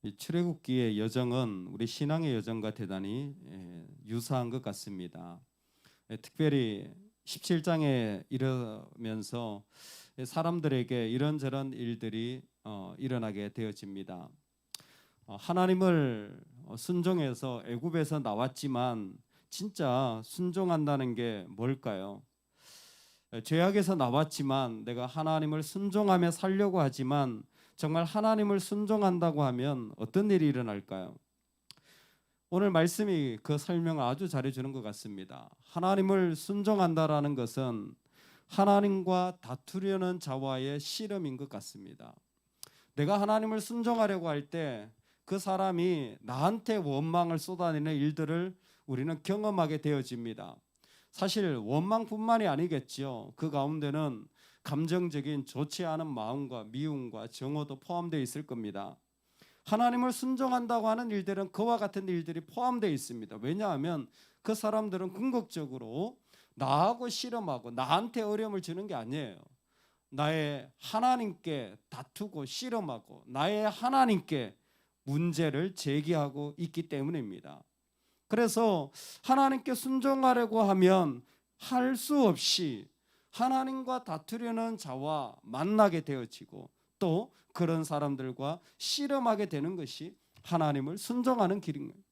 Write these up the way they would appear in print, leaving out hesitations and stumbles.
이 출애굽기의 여정은 우리 신앙의 여정과 대단히 유사한 것 같습니다. 특별히 17장에 이르면서 사람들에게 이런저런 일들이 일어나게 되어집니다. 하나님을 순종해서 애굽에서 나왔지만 진짜 순종한다는 게 뭘까요? 죄악에서 나왔지만 내가 하나님을 순종하며 살려고 하지만 정말 하나님을 순종한다고 하면 어떤 일이 일어날까요? 오늘 말씀이 그 설명을 아주 잘해주는 것 같습니다. 하나님을 순종한다라는 것은 하나님과 다투려는 자와의 씨름인 것 같습니다. 내가 하나님을 순종하려고 할 때 그 사람이 나한테 원망을 쏟아내는 일들을 우리는 경험하게 되어집니다. 사실 원망뿐만이 아니겠죠. 그 가운데는 감정적인 좋지 않은 마음과 미움과 정오도 포함되어 있을 겁니다. 하나님을 순종한다고 하는 일들은 그와 같은 일들이 포함되어 있습니다. 왜냐하면 그 사람들은 궁극적으로 나하고 씨름하고 나한테 어려움을 주는 게 아니에요. 나의 하나님께 다투고 씨름하고 나의 하나님께 문제를 제기하고 있기 때문입니다. 그래서 하나님께 순종하려고 하면 할 수 없이 하나님과 다투려는 자와 만나게 되어지고 또 그런 사람들과 씨름하게 되는 것이 하나님을 순종하는 길인 거예요.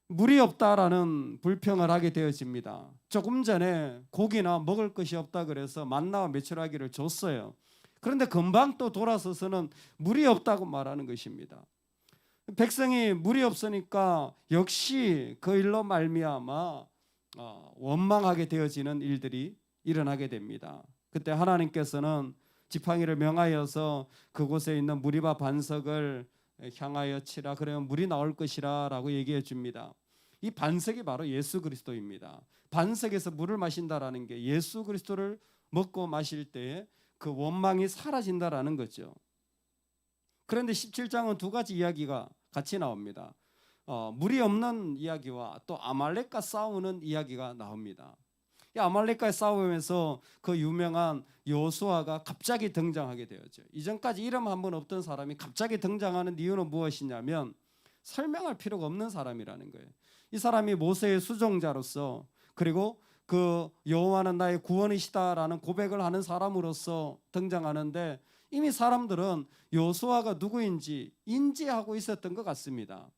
물이 없다라는 불평을 하게 되어집니다. 조금 전에 고기나 먹을 것이 없다 그래서 만나와 메추라기를 줬어요. 그런데 금방 또 돌아서서는 물이 없다고 말하는 것입니다. 백성이 물이 없으니까 역시 그 일로 말미암아 원망하게 되어지는 일들이 일어나게 됩니다. 그때 하나님께서는 지팡이를 명하여서 그곳에 있는 무리바 반석을 향하여 치라, 그러면 물이 나올 것이라 라고 얘기해 줍니다. 이 반석이 바로 예수 그리스도입니다. 반석에서 물을 마신다라는 게 예수 그리스도를 먹고 마실 때에 그 원망이 사라진다라는 거죠. 그런데 17장은 두 가지 이야기가 같이 나옵니다. 물이 없는 이야기와 또 아말렉과 싸우는 이야기가 나옵니다. 이 아말렉과의 싸움에서 그 유명한 여호수아가 갑자기 등장하게 되었죠. 이전까지 이름 한번 없던 사람이 갑자기 등장하는 이유는 무엇이냐면 설명할 필요가 없는 사람이라는 거예요. 이 사람이 모세의 수종자로서 그리고 그 여호와는 나의 구원이시다라는 고백을 하는 사람으로서 등장하는데 이미 사람들은 여호수아가 누구인지 인지하고 있었던 것 같습니다.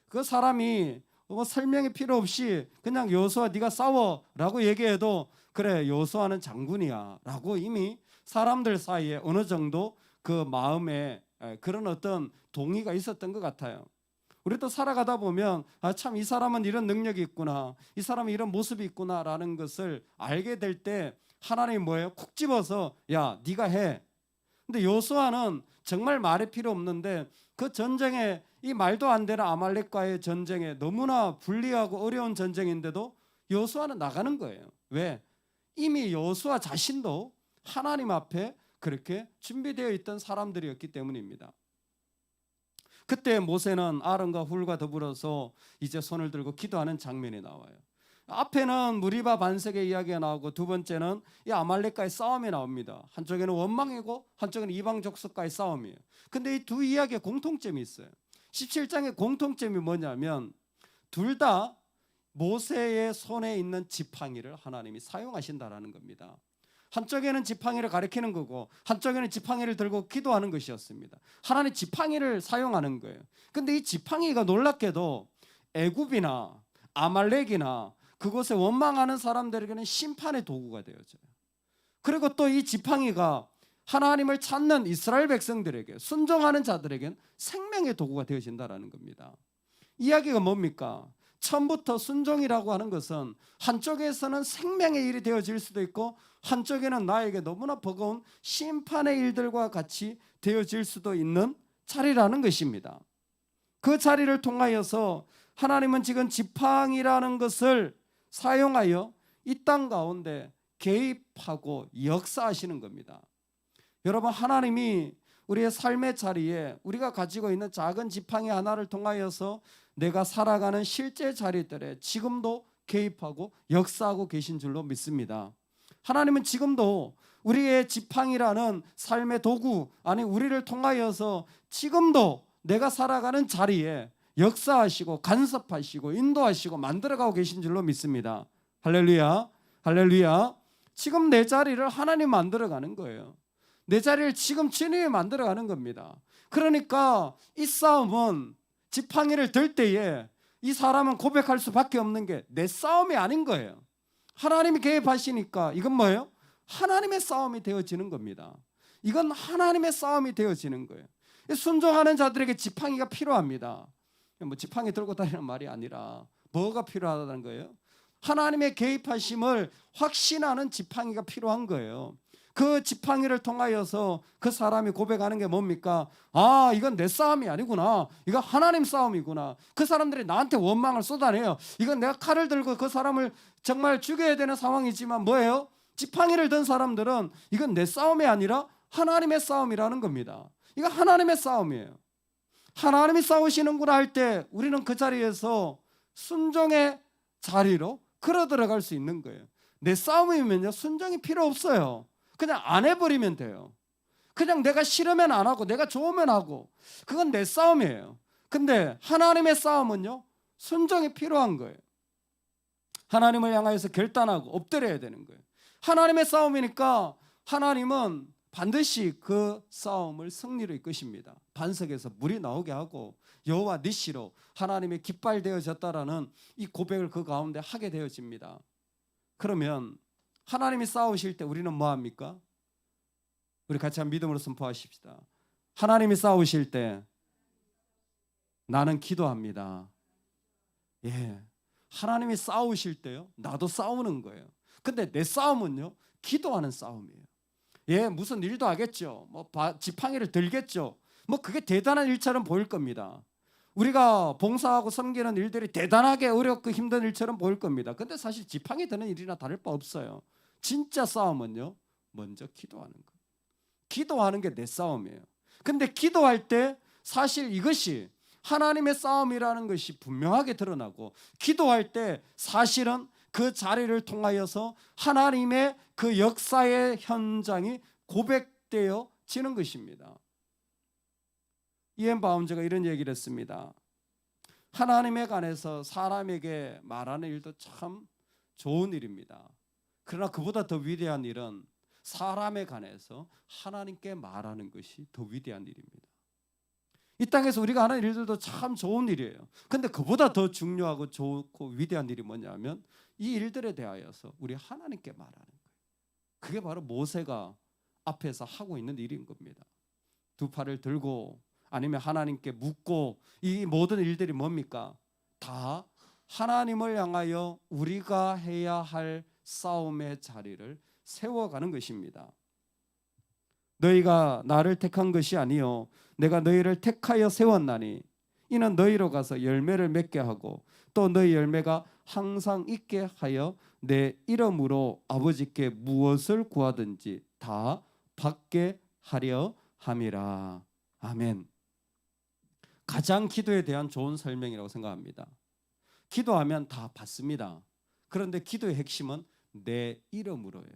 그 사람이 뭐 설명이 필요 없이 그냥 여호수아 네가 싸워라고 얘기해도 그래 여호수아는 장군이야라고 이미 사람들 사이에 어느 정도 그 마음에 그런 어떤 동의가 있었던 것 같아요. 우리도 살아가다 보면 참 이 사람은 이런 능력이 있구나, 이 사람은 이런 모습이 있구나라는 것을 알게 될 때 하나님이 뭐예요? 콕 집어서 야 네가 해. 근데 여호수아는 정말 말이 필요 없는데 그 전쟁에 이 말도 안 되는 아말렉과의 전쟁에 너무나 불리하고 어려운 전쟁인데도 여호수아는 나가는 거예요. 왜? 이미 여호수아 자신도 하나님 앞에 그렇게 준비되어 있던 사람들이었기 때문입니다. 그때 모세는 아론과 훌과 더불어서 이제 손을 들고 기도하는 장면이 나와요. 앞에는 무리바 반석의 이야기가 나오고 두 번째는 이 아말렉과의 싸움이 나옵니다. 한쪽에는 원망이고 한쪽에는 이방 족속과의 싸움이에요. 근데 이 두 이야기에 공통점이 있어요. 17장의 공통점이 뭐냐면 둘 다 모세의 손에 있는 지팡이를 하나님이 사용하신다라는 겁니다. 한쪽에는 지팡이를 가리키는 거고 한쪽에는 지팡이를 들고 기도하는 것이었습니다. 하나님 지팡이를 사용하는 거예요. 근데 이 지팡이가 놀랍게도 애굽이나 아말렉이나 그곳에 원망하는 사람들에게는 심판의 도구가 되어져요. 그리고 또 이 지팡이가 하나님을 찾는 이스라엘 백성들에게 순종하는 자들에게는 생명의 도구가 되어진다는 겁니다. 이야기가 뭡니까? 처음부터 순종이라고 하는 것은 한쪽에서는 생명의 일이 되어질 수도 있고 한쪽에는 나에게 너무나 버거운 심판의 일들과 같이 되어질 수도 있는 자리라는 것입니다. 그 자리를 통하여서 하나님은 지금 지팡이라는 것을 사용하여 이 땅 가운데 개입하고 역사하시는 겁니다. 여러분, 하나님이 우리의 삶의 자리에 우리가 가지고 있는 작은 지팡이 하나를 통하여서 내가 살아가는 실제 자리들에 지금도 개입하고 역사하고 계신 줄로 믿습니다. 하나님은 지금도 우리의 지팡이라는 삶의 도구, 아니 우리를 통하여서 지금도 내가 살아가는 자리에 역사하시고 간섭하시고 인도하시고 만들어가고 계신 줄로 믿습니다. 할렐루야, 할렐루야. 지금 내 자리를 하나님 만들어가는 거예요. 내 자리를 지금 주님이 만들어가는 겁니다. 그러니까 이 싸움은 지팡이를 들 때에 이 사람은 고백할 수밖에 없는 게 내 싸움이 아닌 거예요. 하나님이 개입하시니까 이건 뭐예요? 하나님의 싸움이 되어지는 겁니다. 이건 하나님의 싸움이 되어지는 거예요. 순종하는 자들에게 지팡이가 필요합니다. 뭐 지팡이 들고 다니는 말이 아니라 뭐가 필요하다는 거예요? 하나님의 개입하심을 확신하는 지팡이가 필요한 거예요. 그 지팡이를 통하여서 그 사람이 고백하는 게 뭡니까? 아, 이건 내 싸움이 아니구나. 이건 하나님 싸움이구나. 그 사람들이 나한테 원망을 쏟아내요. 이건 내가 칼을 들고 그 사람을 정말 죽여야 되는 상황이지만 뭐예요? 지팡이를 든 사람들은 이건 내 싸움이 아니라 하나님의 싸움이라는 겁니다. 이건 하나님의 싸움이에요. 하나님이 싸우시는구나 할 때 우리는 그 자리에서 순종의 자리로 걸어 들어갈 수 있는 거예요. 내 싸움이면요, 순종이 필요 없어요. 그냥 안 해버리면 돼요. 그냥 내가 싫으면 안 하고 내가 좋으면 하고, 그건 내 싸움이에요. 근데 하나님의 싸움은요, 순종이 필요한 거예요. 하나님을 향하여서 결단하고 엎드려야 되는 거예요. 하나님의 싸움이니까 하나님은 반드시 그 싸움을 승리로 이끄십니다. 반석에서 물이 나오게 하고 여호와 니시로 하나님의 깃발 되어졌다라는 이 고백을 그 가운데 하게 되어집니다. 그러면 하나님이 싸우실 때 우리는 뭐 합니까? 우리 같이 한 믿음으로 선포하십시다. 하나님이 싸우실 때 나는 기도합니다. 예, 하나님이 싸우실 때요, 나도 싸우는 거예요. 근데 내 싸움은요, 기도하는 싸움이에요. 예, 무슨 일도 하겠죠. 뭐 지팡이를 들겠죠. 뭐 그게 대단한 일처럼 보일 겁니다. 우리가 봉사하고 섬기는 일들이 대단하게 어렵고 힘든 일처럼 보일 겁니다. 근데 사실 지팡이 드는 일이나 다를 바 없어요. 진짜 싸움은요, 먼저 기도하는 거예요. 기도하는 게 내 싸움이에요. 근데 기도할 때 사실 이것이 하나님의 싸움이라는 것이 분명하게 드러나고, 기도할 때 사실은 그 자리를 통하여서 하나님의 그 역사의 현장이 고백되어지는 것입니다. 이엔 바운즈가 이런 얘기를 했습니다. 하나님에 관해서 사람에게 말하는 일도 참 좋은 일입니다. 그러나 그보다 더 위대한 일은 사람에 관해서 하나님께 말하는 것이 더 위대한 일입니다. 이 땅에서 우리가 하는 일들도 참 좋은 일이에요. 근데 그보다 더 중요하고 좋고 위대한 일이 뭐냐면 이 일들에 대하여서 우리 하나님께 말하는 거예요. 그게 바로 모세가 앞에서 하고 있는 일인 겁니다. 두 팔을 들고 아니면 하나님께 묻고, 이 모든 일들이 뭡니까? 다 하나님을 향하여 우리가 해야 할 싸움의 자리를 세워가는 것입니다. 너희가 나를 택한 것이 아니요 내가 너희를 택하여 세웠나니 이는 너희로 가서 열매를 맺게 하고 또 너희 열매가 항상 있게 하여 내 이름으로 아버지께 무엇을 구하든지 다 받게 하려 함이라. 아멘. 가장 기도에 대한 좋은 설명이라고 생각합니다. 기도하면 다 받습니다. 그런데 기도의 핵심은 내 이름으로예요.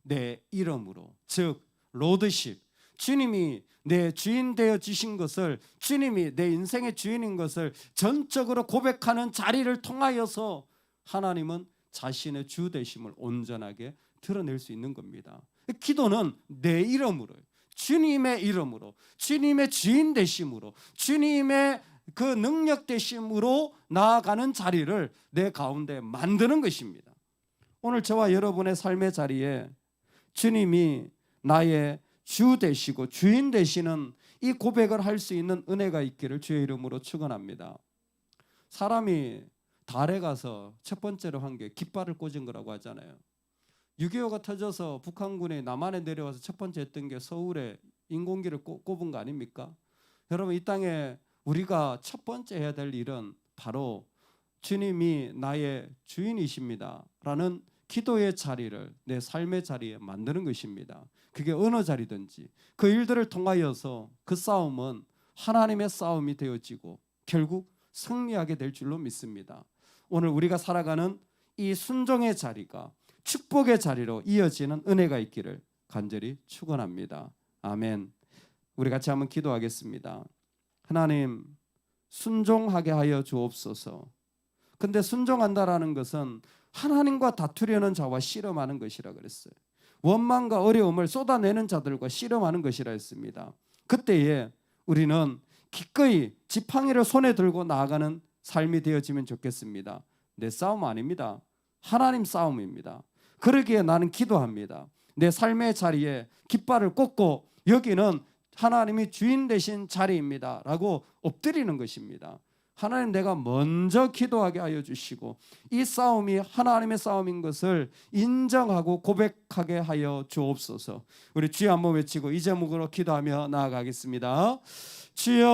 내 이름으로, 즉 로드십, 주님이 내 주인 되어 주신 것을, 주님이 내 인생의 주인인 것을 전적으로 고백하는 자리를 통하여서 하나님은 자신의 주 되심을 온전하게 드러낼 수 있는 겁니다. 기도는 내 이름으로요, 주님의 이름으로, 주님의 주인 되심으로, 주님의 그 능력 되심으로 나아가는 자리를 내 가운데 만드는 것입니다. 오늘 저와 여러분의 삶의 자리에 주님이 나의 주 되시고 주인 되시는 이 고백을 할 수 있는 은혜가 있기를 주의 이름으로 축원합니다. 사람이 달에 가서 첫 번째로 한 게 깃발을 꽂은 거라고 하잖아요. 6.25가 터져서 북한군이 남한에 내려와서 첫 번째 했던 게 서울에 인공기를 꼽은 거 아닙니까? 여러분, 이 땅에 우리가 첫 번째 해야 될 일은 바로 주님이 나의 주인이십니다 라는 기도의 자리를 내 삶의 자리에 만드는 것입니다. 그게 어느 자리든지 그 일들을 통하여서 그 싸움은 하나님의 싸움이 되어지고 결국 승리하게 될 줄로 믿습니다. 오늘 우리가 살아가는 이 순종의 자리가 축복의 자리로 이어지는 은혜가 있기를 간절히 축원합니다. 아멘. 우리 같이 한번 기도하겠습니다. 하나님 순종하게 하여 주옵소서. 근데 순종한다라는 것은 하나님과 다투려는 자와 씨름하는 것이라 그랬어요. 원망과 어려움을 쏟아내는 자들과 씨름하는 것이라 했습니다. 그때에 우리는 기꺼이 지팡이를 손에 들고 나아가는 삶이 되어지면 좋겠습니다. 내 싸움 아닙니다. 하나님 싸움입니다. 그러기에 나는 기도합니다. 내 삶의 자리에 깃발을 꽂고 여기는 하나님이 주인 되신 자리입니다 라고 엎드리는 것입니다. 하나님, 내가 먼저 기도하게 하여 주시고 이 싸움이 하나님의 싸움인 것을 인정하고 고백하게 하여 주옵소서. 우리 주여 한번 외치고 이 제목으로 기도하며 나아가겠습니다. 주여